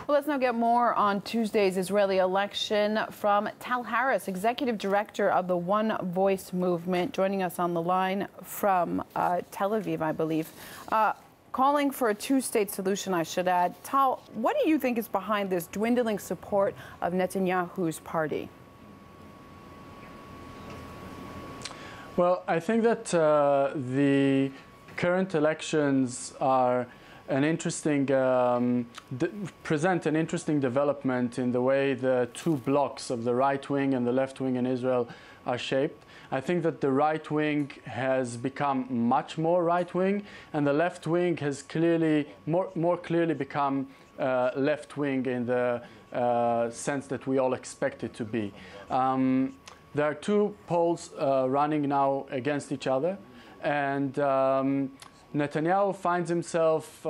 Well, let's now get more on Tuesday's Israeli election from Tal Harris, Executive Director of the One Voice Movement, joining us on the line from Tel Aviv, I believe. Calling for a two-state solution, I should add. Tal, what do you think is behind this dwindling support of Netanyahu's party? Well, I think that the current elections are an interesting, present an interesting development in the way the two blocks of the right wing and the left wing in Israel are shaped. I think that the right wing has become much more right wing, and the left wing has clearly, more clearly become left wing in the sense that we all expect it to be. There are two poles running now against each other, and Netanyahu finds himself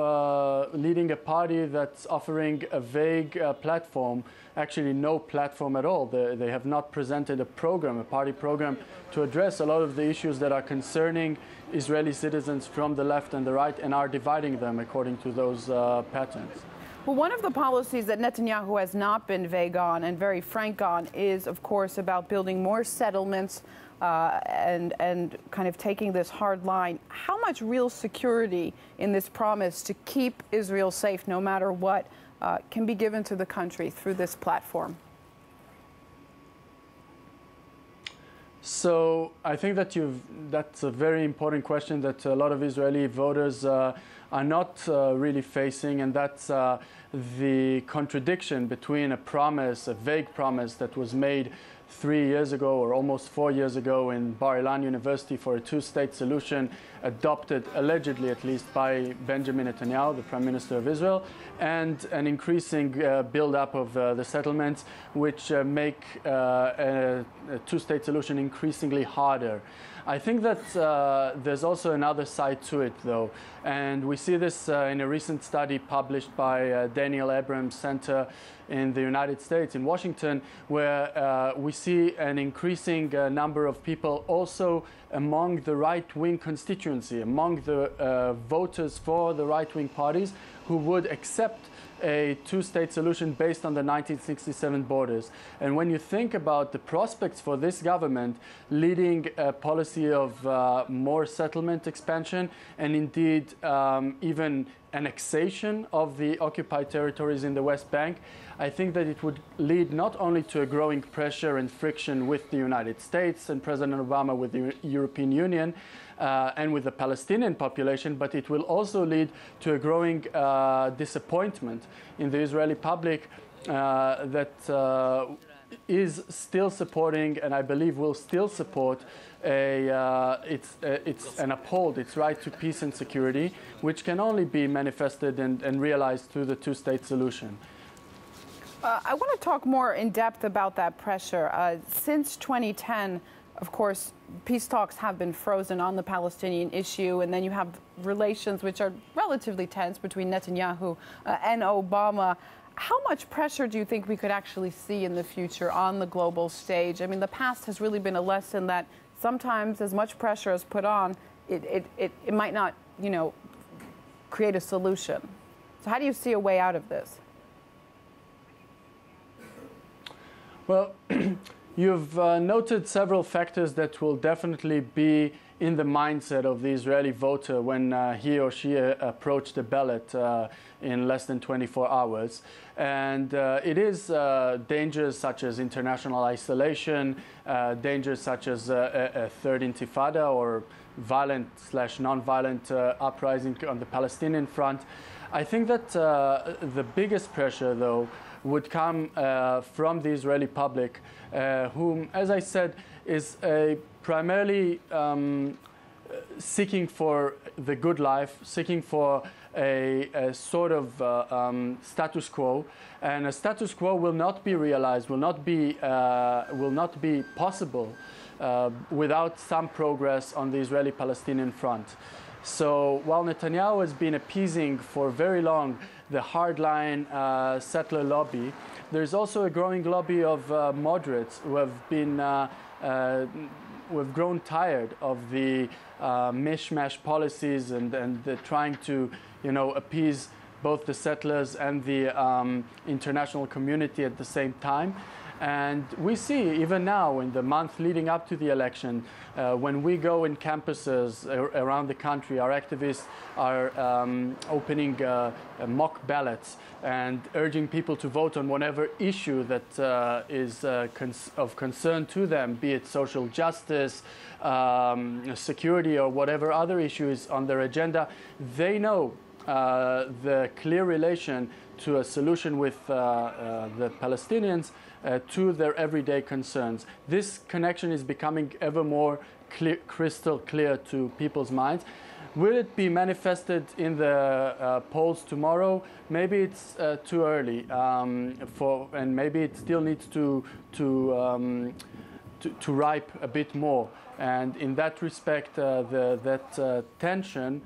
leading a party that's offering a vague platform, actually no platform at all. They have not presented a program, a party program, to address a lot of the issues that are concerning Israeli citizens from the left and the right and are dividing them according to those patterns. Well, one of the policies that Netanyahu has not been vague on and very frank on is, of course, about building more settlements and kind of taking this hard line. How much real security in this promise to keep Israel safe no matter what can be given to the country through this platform? So I think that that's a very important question that a lot of Israeli voters are not really facing, and that's the contradiction between a promise, a vague promise that was made 3 years ago or almost 4 years ago in Bar-Ilan University for a two-state solution adopted, allegedly at least, by Benjamin Netanyahu, the Prime Minister of Israel, and an increasing build-up of the settlements, which make a two-state solution increasingly harder. I think that there's also another side to it, though, and we see this in a recent study published by Daniel Abrams Center in the United States, in Washington, where we see an increasing number of people also among the right-wing constituency, among the voters for the right-wing parties who would accept a two-state solution based on the 1967 borders. And when you think about the prospects for this government leading a policy of more settlement expansion and indeed even annexation of the occupied territories in the West Bank, I think that it would lead not only to a growing pressure and friction with the United States and President Obama with the European Union and with the Palestinian population, but it will also lead to a growing disappointment in the Israeli public that is still supporting, and I believe will still support, and uphold its right to peace and security, which can only be manifested and realized through the two-state solution. I want to talk more in depth about that pressure. Since 2010, of course, peace talks have been frozen on the Palestinian issue, and then you have relations which are relatively tense between Netanyahu and Obama. How much pressure do you think we could actually see in the future on the global stage? I mean, the past has really been a lesson that sometimes as much pressure is put on, it might not, you know, create a solution. So how do you see a way out of this? Well, you've noted several factors that will definitely be in the mindset of the Israeli voter when he or she approach the ballot in less than 24 hours. And it is dangers such as international isolation, dangers such as a third intifada or violent/non-violent uprising on the Palestinian front. I think that the biggest pressure, though, would come from the Israeli public, whom, as I said, is primarily seeking for the good life, seeking for a sort of status quo, and a status quo will not be realized, will not be possible without some progress on the Israeli-Palestinian front. So while Netanyahu has been appeasing for very long the hardline settler lobby, there's also a growing lobby of moderates who have been who have grown tired of the mishmash policies and trying to, you know, appease both the settlers and the international community at the same time. And we see even now in the month leading up to the election, when we go in campuses around the country, our activists are opening mock ballots and urging people to vote on whatever issue that is of concern to them, be it social justice, security, or whatever other issue is on their agenda. They know the clear relation to a solution with the Palestinians to their everyday concerns. This connection is becoming ever more crystal clear to people's minds. Will it be manifested in the polls tomorrow? Maybe it's too early, and maybe it still needs to ripe a bit more. And in that respect, that tension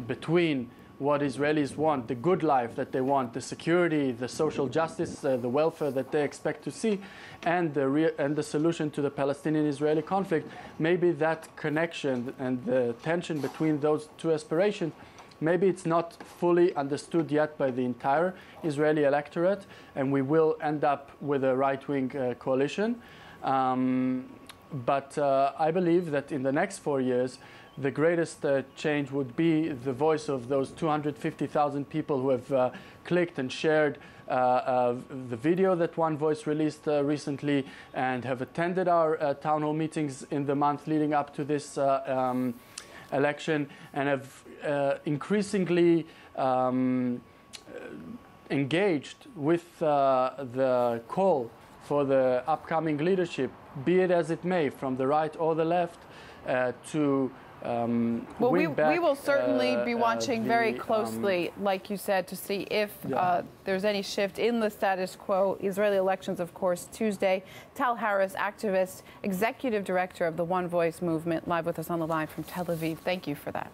between what Israelis want, the good life that they want, the security, the social justice, the welfare that they expect to see, and the solution to the Palestinian-Israeli conflict, maybe that connection and the tension between those two aspirations, maybe it's not fully understood yet by the entire Israeli electorate, and we will end up with a right-wing coalition. But I believe that in the next 4 years, the greatest change would be the voice of those 250,000 people who have clicked and shared the video that One Voice released recently and have attended our town hall meetings in the month leading up to this election, and have increasingly engaged with the call for the upcoming leadership, be it as it may, from the right or the left, to we will certainly be watching very closely, like you said, to see if there's any shift in the status quo. Israeli elections, of course, Tuesday. Tal Harris, activist, executive director of the One Voice movement, live with us on the line from Tel Aviv. Thank you for that.